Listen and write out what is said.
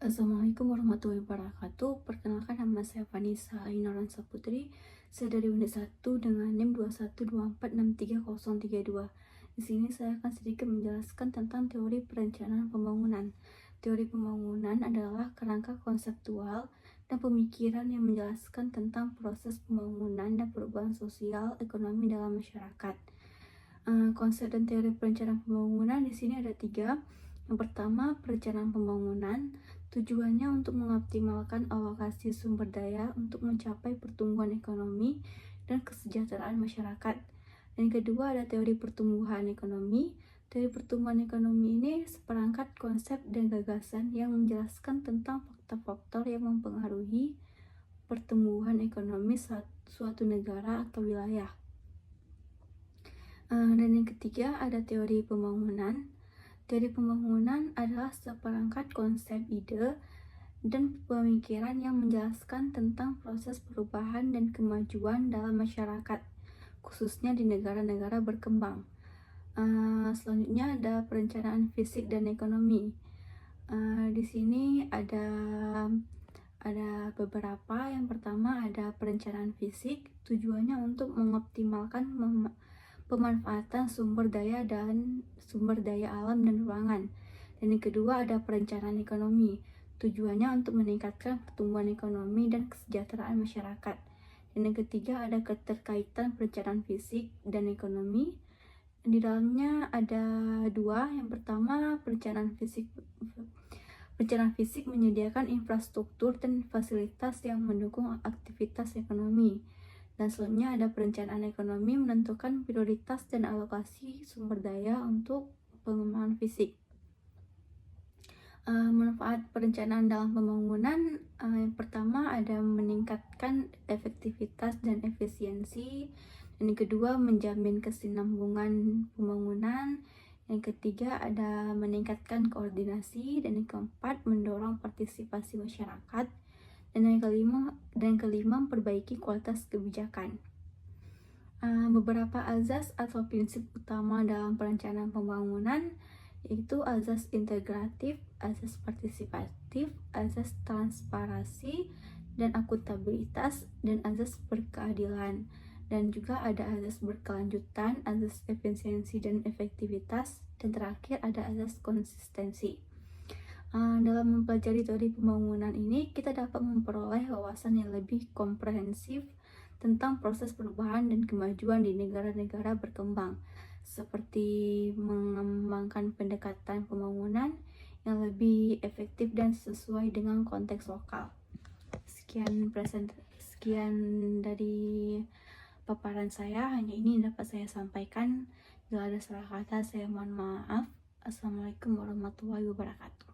Assalamualaikum warahmatullahi wabarakatuh. Perkenalkan, nama saya Vanessa Ainoransa Putri. Saya dari Unit 1 dengan NIM 2124633032. Di sini saya akan sedikit menjelaskan tentang teori perencanaan pembangunan. Teori pembangunan adalah kerangka konseptual dan pemikiran yang menjelaskan tentang proses pembangunan dan perubahan sosial ekonomi dalam masyarakat. Konsep dan teori perencanaan pembangunan di sini ada 3. Yang pertama, perencanaan pembangunan tujuannya untuk mengoptimalkan alokasi sumber daya untuk mencapai pertumbuhan ekonomi dan kesejahteraan masyarakat. Dan yang kedua, ada teori pertumbuhan ekonomi. Teori pertumbuhan ekonomi ini seperangkat konsep dan gagasan yang menjelaskan tentang faktor-faktor yang mempengaruhi pertumbuhan ekonomi suatu negara atau wilayah. Dan yang ketiga, ada teori pembangunan. Teori pembangunan adalah seperangkat konsep, ide, dan pemikiran yang menjelaskan tentang proses perubahan dan kemajuan dalam masyarakat, khususnya di negara-negara berkembang. Selanjutnya ada perencanaan fisik dan ekonomi. Di sini ada beberapa. Yang pertama, ada perencanaan fisik, tujuannya untuk mengoptimalkan pemanfaatan sumber daya alam dan ruangan. Dan yang kedua, ada perencanaan ekonomi, tujuannya untuk meningkatkan pertumbuhan ekonomi dan kesejahteraan masyarakat. Dan yang ketiga, ada keterkaitan perencanaan fisik dan ekonomi. Di dalamnya ada 2. Yang pertama, perencanaan fisik menyediakan infrastruktur dan fasilitas yang mendukung aktivitas ekonomi. Dan selanjutnya ada perencanaan ekonomi, menentukan prioritas dan alokasi sumber daya untuk pengembangan fisik. Manfaat perencanaan dalam pembangunan, yang pertama ada meningkatkan efektivitas dan efisiensi. Dan yang kedua, menjamin kesinambungan pembangunan. Yang ketiga, ada meningkatkan koordinasi. Dan yang keempat, mendorong partisipasi masyarakat. Dan yang kelima, memperbaiki kualitas kebijakan. Beberapa azas atau prinsip utama dalam perencanaan pembangunan yaitu azas integratif, azas partisipatif, azas transparansi dan akuntabilitas, dan azas berkeadilan. Dan juga ada azas berkelanjutan, azas efisiensi dan efektivitas, dan terakhir ada azas konsistensi. Dalam mempelajari teori pembangunan ini, kita dapat memperoleh wawasan yang lebih komprehensif tentang proses perubahan dan kemajuan di negara-negara berkembang, seperti mengembangkan pendekatan pembangunan yang lebih efektif dan sesuai dengan konteks lokal. Sekian dari paparan saya, hanya ini dapat saya sampaikan. Jika ada salah kata, saya mohon maaf. Assalamualaikum warahmatullahi wabarakatuh.